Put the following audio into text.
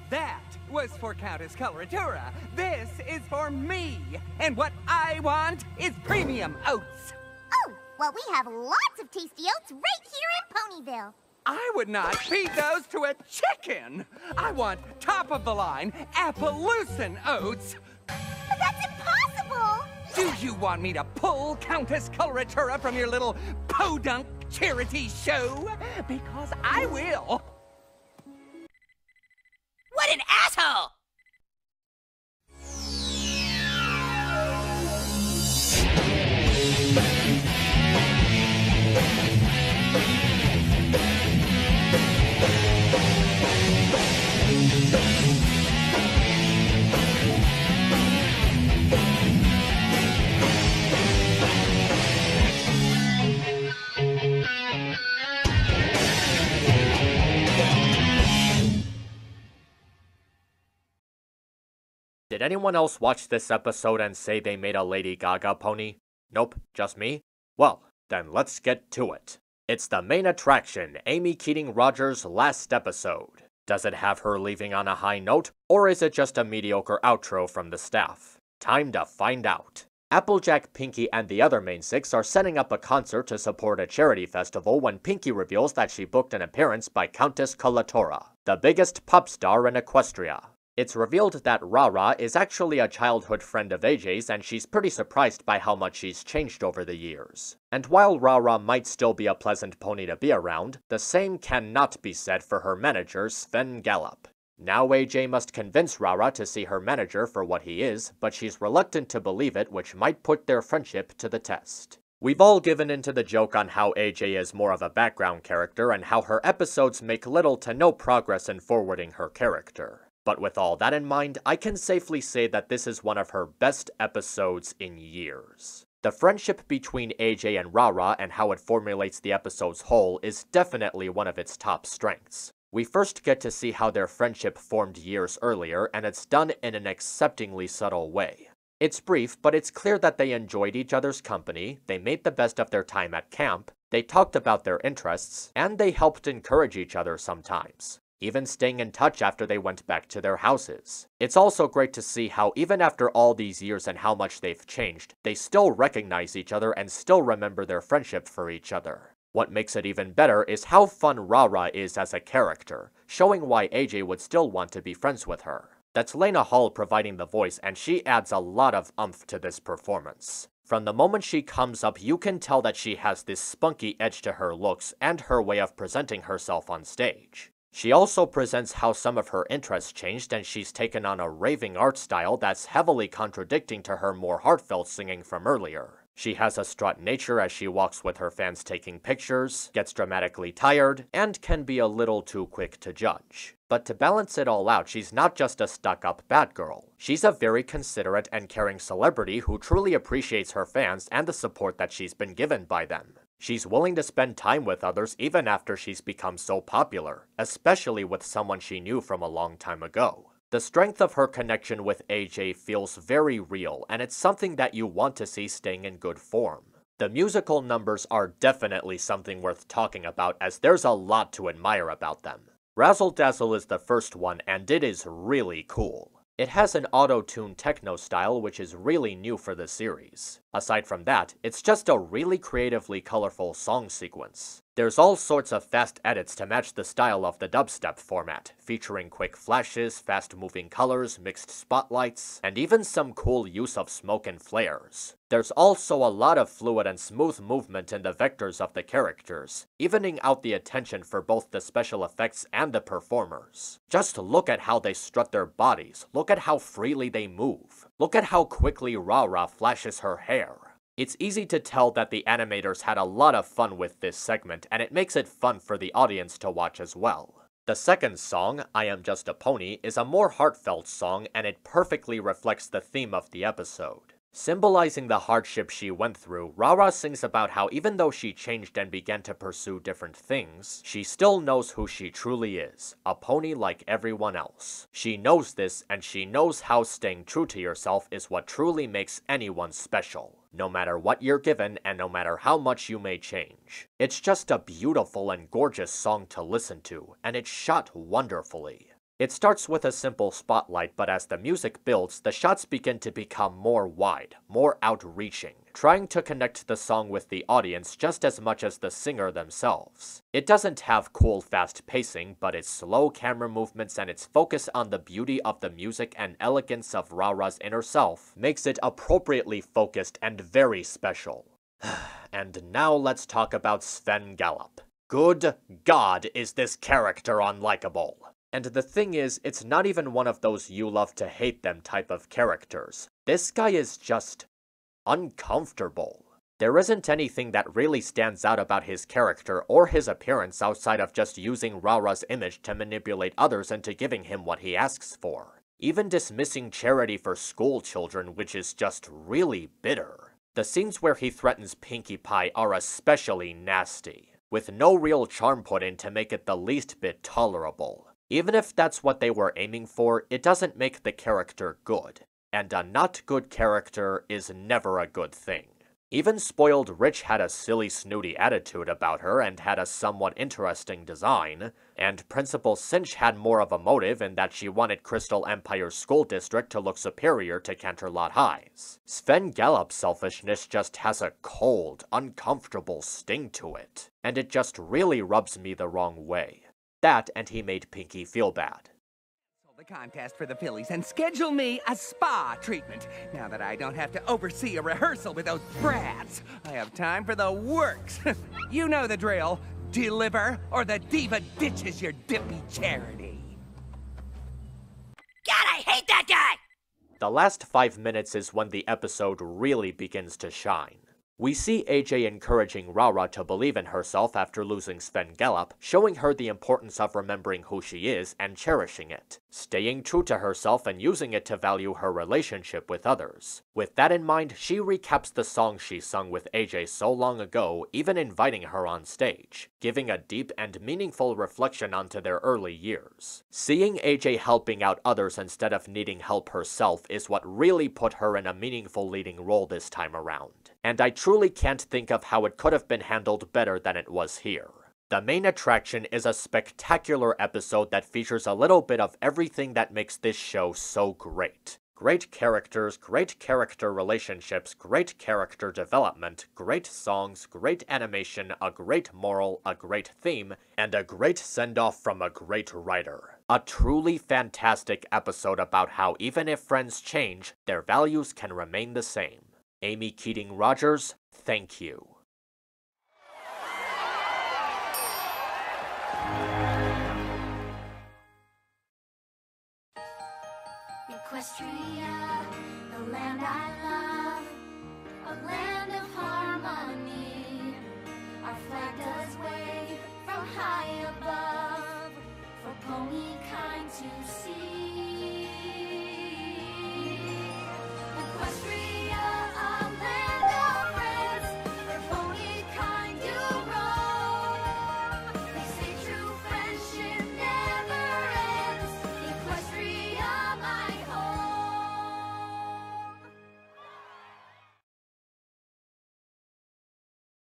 That was for Countess Coloratura. This is for me. And what I want is premium oats. Oh, well, we have lots of tasty oats right here in Ponyville. I would not feed those to a chicken. I want top-of-the-line Appaloosan oats. But that's impossible. Do you want me to pull Countess Coloratura from your little podunk charity show? Because I will. What an asshole! Did anyone else watch this episode and say they made a Lady Gaga pony? Nope, just me? Well, then let's get to it. It's the main attraction, Amy Keating Rogers' last episode. Does it have her leaving on a high note, or is it just a mediocre outro from the staff? Time to find out. Applejack, Pinky, and the other main six are setting up a concert to support a charity festival when Pinky reveals that she booked an appearance by Countess Coloratura, the biggest pop star in Equestria. It's revealed that Rara is actually a childhood friend of AJ's, and she's pretty surprised by how much she's changed over the years. And while Rara might still be a pleasant pony to be around, the same cannot be said for her manager, Sven Gallop. Now AJ must convince Rara to see her manager for what he is, but she's reluctant to believe it, which might put their friendship to the test. We've all given into the joke on how AJ is more of a background character and how her episodes make little to no progress in forwarding her character. But with all that in mind, I can safely say that this is one of her best episodes in years. The friendship between AJ and Rara and how it formulates the episode's whole is definitely one of its top strengths. We first get to see how their friendship formed years earlier, and it's done in an acceptingly subtle way. It's brief, but it's clear that they enjoyed each other's company, they made the best of their time at camp, they talked about their interests, and they helped encourage each other sometimes, even staying in touch after they went back to their houses. It's also great to see how even after all these years and how much they've changed, they still recognize each other and still remember their friendship for each other. What makes it even better is how fun Rara is as a character, showing why AJ would still want to be friends with her. That's Lena Hall providing the voice, and she adds a lot of oomph to this performance. From the moment she comes up, you can tell that she has this spunky edge to her looks and her way of presenting herself on stage. She also presents how some of her interests changed, and she's taken on a raving art style that's heavily contradicting to her more heartfelt singing from earlier. She has a strut nature as she walks with her fans taking pictures, gets dramatically tired, and can be a little too quick to judge. But to balance it all out, she's not just a stuck-up bad girl. She's a very considerate and caring celebrity who truly appreciates her fans and the support that she's been given by them. She's willing to spend time with others even after she's become so popular, especially with someone she knew from a long time ago. The strength of her connection with AJ feels very real, and it's something that you want to see staying in good form. The musical numbers are definitely something worth talking about, as there's a lot to admire about them. Razzle Dazzle is the first one, and it is really cool. It has an auto-tune techno style which is really new for the series. Aside from that, it's just a really creatively colorful song sequence. There's all sorts of fast edits to match the style of the dubstep format, featuring quick flashes, fast-moving colors, mixed spotlights, and even some cool use of smoke and flares. There's also a lot of fluid and smooth movement in the vectors of the characters, evening out the attention for both the special effects and the performers. Just look at how they strut their bodies, look at how freely they move, look at how quickly Rara flashes her hair. It's easy to tell that the animators had a lot of fun with this segment, and it makes it fun for the audience to watch as well. The second song, I Am Just a Pony, is a more heartfelt song, and it perfectly reflects the theme of the episode. Symbolizing the hardship she went through, Rara sings about how even though she changed and began to pursue different things, she still knows who she truly is, a pony like everyone else. She knows this, and she knows how staying true to yourself is what truly makes anyone special, no matter what you're given and no matter how much you may change. It's just a beautiful and gorgeous song to listen to, and it's shot wonderfully. It starts with a simple spotlight, but as the music builds, the shots begin to become more wide, more outreaching, trying to connect the song with the audience just as much as the singer themselves. It doesn't have cool fast pacing, but its slow camera movements and its focus on the beauty of the music and elegance of Rara's inner self makes it appropriately focused and very special. And now let's talk about Sven Gallop. Good God, is this character unlikable! And the thing is, it's not even one of those you love to hate them type of characters. This guy is just uncomfortable. There isn't anything that really stands out about his character or his appearance outside of just using Rara's image to manipulate others into giving him what he asks for. Even dismissing charity for school children, which is just really bitter. The scenes where he threatens Pinkie Pie are especially nasty, with no real charm put in to make it the least bit tolerable. Even if that's what they were aiming for, it doesn't make the character good. And a not good character is never a good thing. Even Spoiled Rich had a silly snooty attitude about her and had a somewhat interesting design, and Principal Cinch had more of a motive in that she wanted Crystal Empire School District to look superior to Canterlot High's. Sven Gallop's selfishness just has a cold, uncomfortable sting to it, and it just really rubs me the wrong way. That, and he made Pinkie feel bad. The contest for the fillies and schedule me a spa treatment. Now that I don't have to oversee a rehearsal with those brats, I have time for the works. You know the drill. Deliver, or the diva ditches your dippy charity. God, I hate that guy! The last 5 minutes is when the episode really begins to shine. We see AJ encouraging Rara to believe in herself after losing Sven Gallop, showing her the importance of remembering who she is and cherishing it, staying true to herself and using it to value her relationship with others. With that in mind, she recaps the song she sung with AJ so long ago, even inviting her on stage, giving a deep and meaningful reflection onto their early years. Seeing AJ helping out others instead of needing help herself is what really put her in a meaningful leading role this time around. And I truly can't think of how it could have been handled better than it was here. The main attraction is a spectacular episode that features a little bit of everything that makes this show so great. Great characters, great character relationships, great character development, great songs, great animation, a great moral, a great theme, and a great send-off from a great writer. A truly fantastic episode about how even if friends change, their values can remain the same. Amy Keating Rogers, thank you. Equestria, the land I love, a land of heart.